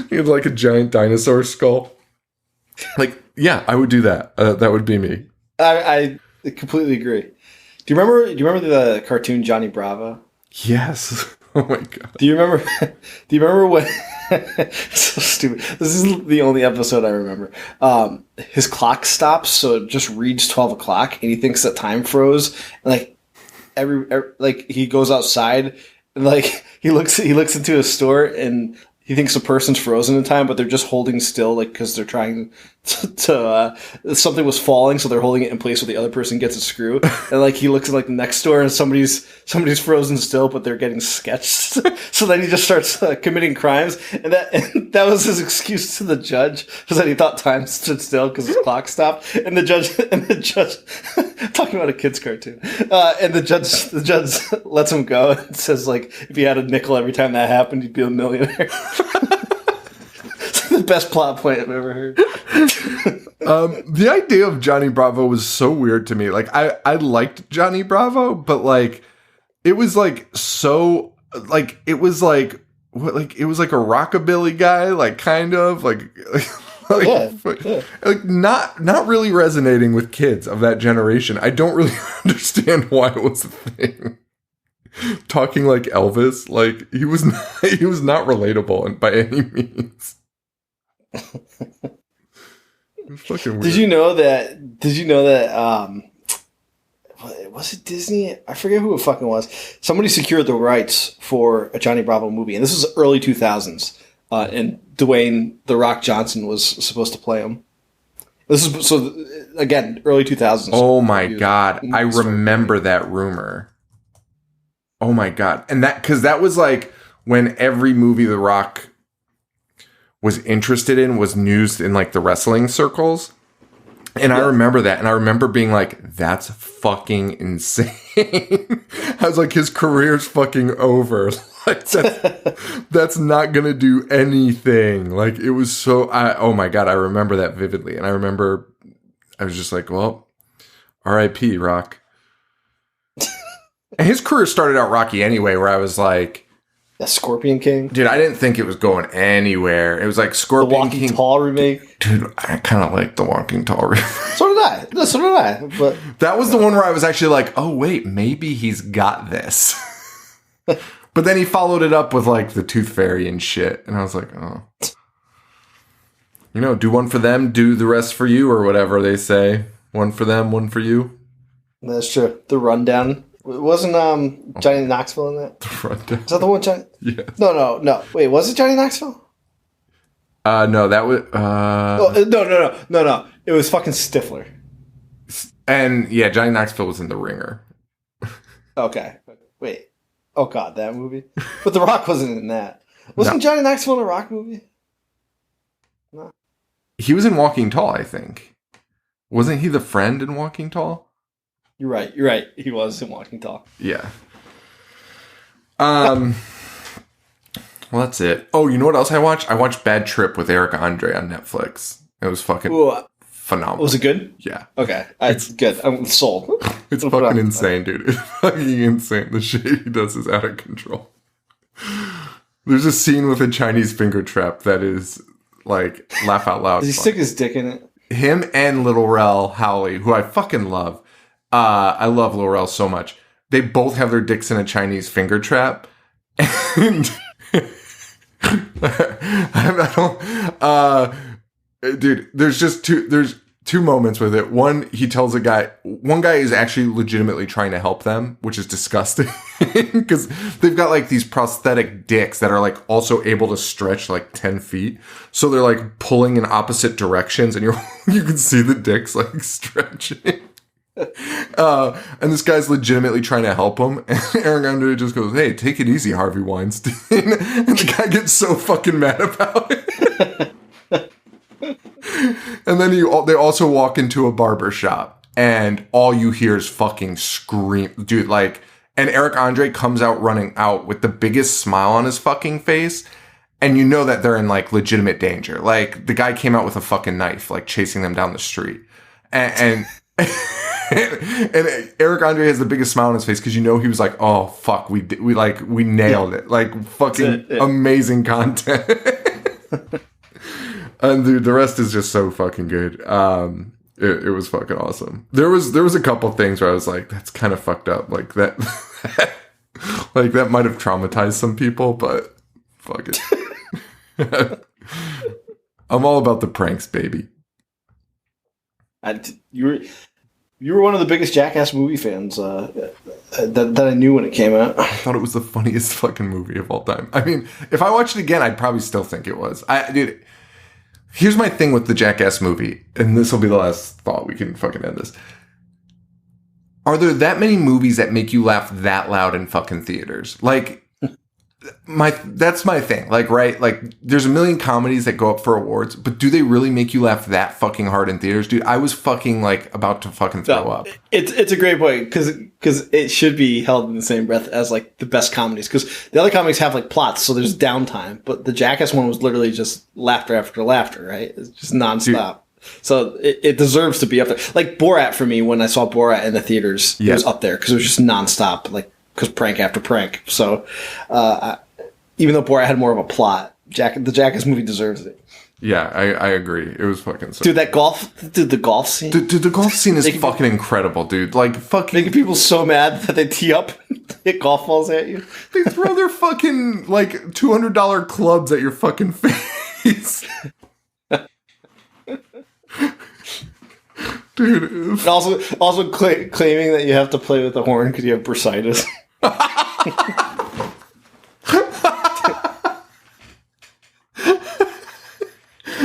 He had like a giant dinosaur skull. Like, yeah, I would do that. That would be me. I completely agree. Do you remember the cartoon Johnny Bravo? Yes. Oh my god. Do you remember when? So stupid. This is the only episode I remember. His clock stops, so it just reads 12 o'clock, and he thinks that time froze. And like every like he goes outside, and like he looks into a store, and he thinks a person's frozen in time, but they're just holding still, like because they're trying to something was falling, so they're holding it in place so the other person gets a screw. And like he looks at like the next store, and somebody's frozen still, but they're getting sketched. So then he just starts committing crimes, and that was his excuse to the judge, was that he thought time stood still because his clock stopped. And the judge talking about a kid's cartoon, and the judge lets him go and says like if he had a nickel every time that happened, he'd be a millionaire. The best plot point I've ever heard. The idea of Johnny Bravo was so weird to me. Like I liked Johnny Bravo, but like it was like so like it was like what like it was like a rockabilly guy, like kind of like like not really resonating with kids of that generation. I don't really understand why it was a thing. Talking like Elvis, like he was not relatable by any means. Fucking weird. Did you know that was it Disney? I forget who it fucking was. Somebody secured the rights for a Johnny Bravo movie, and this was early 2000s. And Dwayne "The Rock" Johnson was supposed to play him. This is so again early 2000s. Oh my god, I remember that rumor. Oh my god, and because that was like when every movie The Rock was interested in was news in like the wrestling circles. And I remember that. And I remember being like, that's fucking insane. I was like, his career's fucking over. Like that's not going to do anything. Like it was so, oh my God, I remember that vividly. And I remember I was just like, well, R.I.P. Rock. And his career started out rocky anyway, where I was like, that Scorpion King? Dude, I didn't think it was going anywhere. It was like Scorpion The Walking King. Tall remake? Dude, I kind of like The Walking Tall remake. So did I. No, so did I. But that was the one where I was actually like, oh, wait, maybe he's got this. But then he followed it up with like the Tooth Fairy and shit. And I was like, oh. You know, do one for them, do the rest for you, or whatever they say. One for them, one for you. That's true. The Rundown. Wasn't Johnny Knoxville in that? The Rundown. Is that the one Johnny? Yeah. No. Wait, was it Johnny Knoxville? No, that was... No. It was fucking Stifler. And, yeah, Johnny Knoxville was in The Ringer. Okay. Wait. Oh, God, that movie? But The Rock wasn't in that. Wasn't Johnny Knoxville in a Rock movie? No. He was in Walking Tall, I think. Wasn't he the friend in Walking Tall? You're right. He was in Walking Tall. Yeah. Well, that's it. Oh, you know what else I watched? I watched Bad Trip with Eric Andre on Netflix. It was fucking phenomenal. Was it good? Yeah. Okay. It's good. I'm sold. It's fucking insane, dude. It's fucking insane. The shit he does is out of control. There's a scene with a Chinese finger trap that is, like, laugh out loud. Does he stick his dick in it? Him and Little Rel Howley, who I fucking love. I love Little Rel so much. They both have their dicks in a Chinese finger trap. And dude, there's two moments with it. One, he tells one guy is actually legitimately trying to help them, which is disgusting because they've got like these prosthetic dicks that are like also able to stretch like 10 feet. So they're like pulling in opposite directions and you can see the dicks like stretching. And this guy's legitimately trying to help him. And Eric Andre just goes, "Hey, take it easy, Harvey Weinstein." And the guy gets so fucking mad about it. And then they also walk into a barber shop, and all you hear is fucking scream, dude. Like, and Eric Andre comes out running out with the biggest smile on his fucking face, and you know that they're in like legitimate danger. Like, the guy came out with a fucking knife, like chasing them down the street, and Eric Andre has the biggest smile on his face because you know he was like, "Oh fuck, we nailed it! Like, fucking amazing content." And dude, the rest is just so fucking good. It was fucking awesome. There was a couple things where I was like, that's kind of fucked up. Like that, like that might have traumatized some people, but fuck it. I'm all about the pranks, baby. You were one of the biggest Jackass movie fans that I knew when it came out. I thought it was the funniest fucking movie of all time. I mean, if I watched it again, I'd probably still think it was. Dude. Here's my thing with the Jackass movie, and this will be the last thought. We can fucking end this. Are there that many movies that make you laugh that loud in fucking theaters? Like, that's my thing. Like, right? Like, there's a million comedies that go up for awards, but do they really make you laugh that fucking hard in theaters? Dude, I was fucking, like, about to fucking throw up. It's a great point, because it should be held in the same breath as, like, the best comedies. Because the other comedies have, like, plots, so there's downtime. But the Jackass one was literally just laughter after laughter, right? It's just nonstop. Dude. So it deserves to be up there. Like, Borat, for me, when I saw Borat in the theaters, it was up there, because it was just nonstop, like, because prank after prank. So, even though Borat had more of a plot, the Jackass movie deserves it. Yeah, I agree. It was fucking so. Dude, the golf scene. Dude, the golf scene is fucking incredible, dude. Like, fucking. Making people so mad that they tee up, hit golf balls at you. They throw their fucking, like, $200 clubs at your fucking face. Dude. And also claiming that you have to play with the horn because you have bursitis.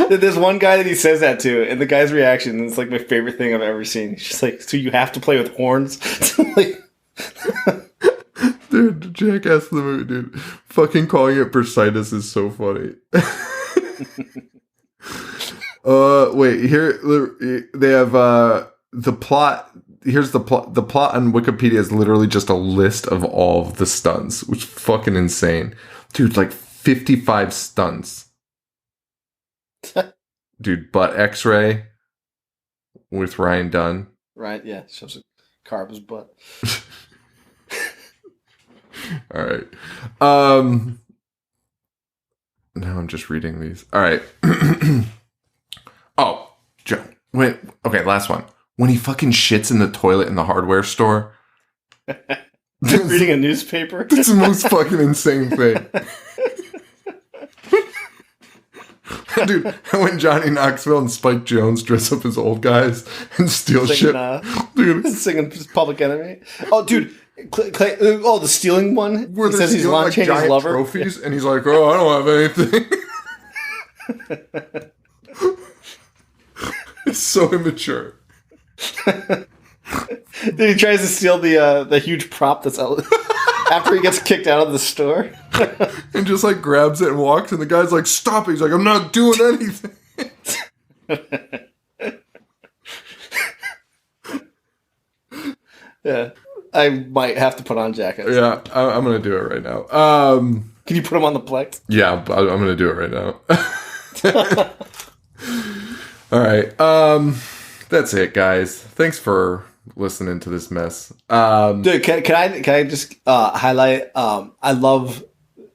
There's one guy that he says that to, and the guy's reaction is like my favorite thing I've ever seen. He's just like, "So you have to play with horns?" Like, dude, Jackass the movie, dude. Fucking calling it bursitis is so funny. Wait, here they have the plot. Here's the plot. The plot on Wikipedia is literally just a list of all of the stunts, which is fucking insane. Dude, like 55 stunts. Dude, butt x-ray with Ryan Dunn. Right, yeah. Shows a car up his butt. All right. Now I'm just reading these. All right. Oh, Joe. Okay, last one. When he fucking shits in the toilet in the hardware store. Reading a newspaper? That's the most fucking insane thing. Dude, when Johnny Knoxville and Spike Jonze dress up as old guys and steal shit. Dude. Singing Public Enemy. Oh, dude. The stealing one? Where he says he's Lon Chaney's giant lover. Trophies, and he's like, "Oh, I don't have anything." It's so immature. Then he tries to steal the huge prop that's out after he gets kicked out of the store. And just like grabs it and walks, and the guy's like, "Stop it." He's like, "I'm not doing anything." Yeah. I might have to put on Jackass. Yeah, I'm going to do it right now. Can you put him on the Plex? Yeah, I'm going to do it right now. All right. That's it, guys. Thanks for listening to this mess. Dude, can I just highlight? I love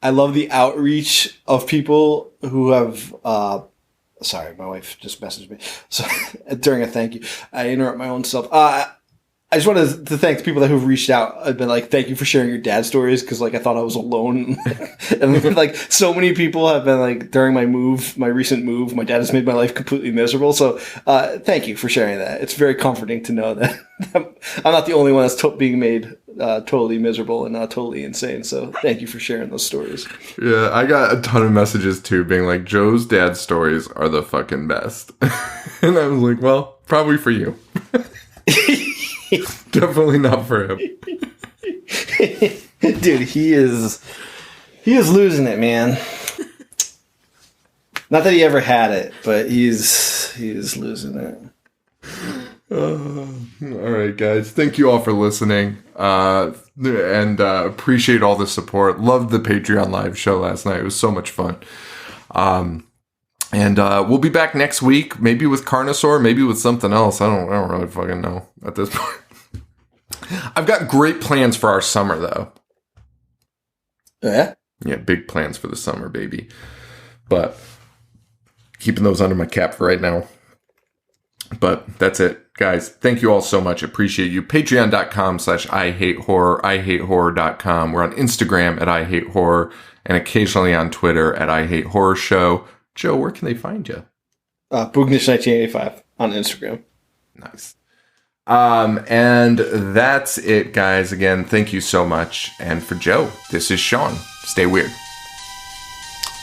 the outreach of people who have. Sorry, my wife just messaged me. So during a thank you, I interrupt my own self. I just wanted to thank the people that who've reached out. I've been like, thank you for sharing your dad stories, because like I thought I was alone, and like so many people have been like, during my recent move, my dad has made my life completely miserable. So thank you for sharing that. It's very comforting to know that I'm not the only one that's being made totally miserable and totally insane. So thank you for sharing those stories. Yeah, I got a ton of messages too, being like, Joe's dad stories are the fucking best, and I was like, well, probably for you. Definitely not for him. Dude, he is losing it, man. Not that he ever had it, but he is losing it. All right, guys. Thank you all for listening. And appreciate all the support. Loved the Patreon live show last night. It was so much fun. And we'll be back next week, maybe with Carnosaur, maybe with something else. I don't really fucking know at this point. I've got great plans for our summer, though. Yeah? Yeah, big plans for the summer, baby. But keeping those under my cap for right now. But that's it, guys. Thank you all so much. Appreciate you. Patreon.com/IHateHorror, IHateHorror.com. We're on Instagram at IHateHorror, and occasionally on Twitter at IHateHorrorShow. Joe, where can they find you? Boognish1985 on Instagram. Nice. And that's it, guys. Again, thank you so much. And for Joe, this is Sean. Stay weird.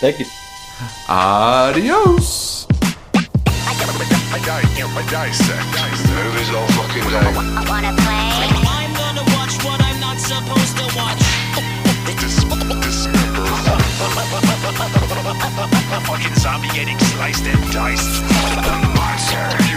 Thank you. Adios. I dissect movies all fucking day. Wanna play? I'm gonna watch what I'm not supposed to watch. Dismember. A fucking zombie getting sliced and diced. The monster. You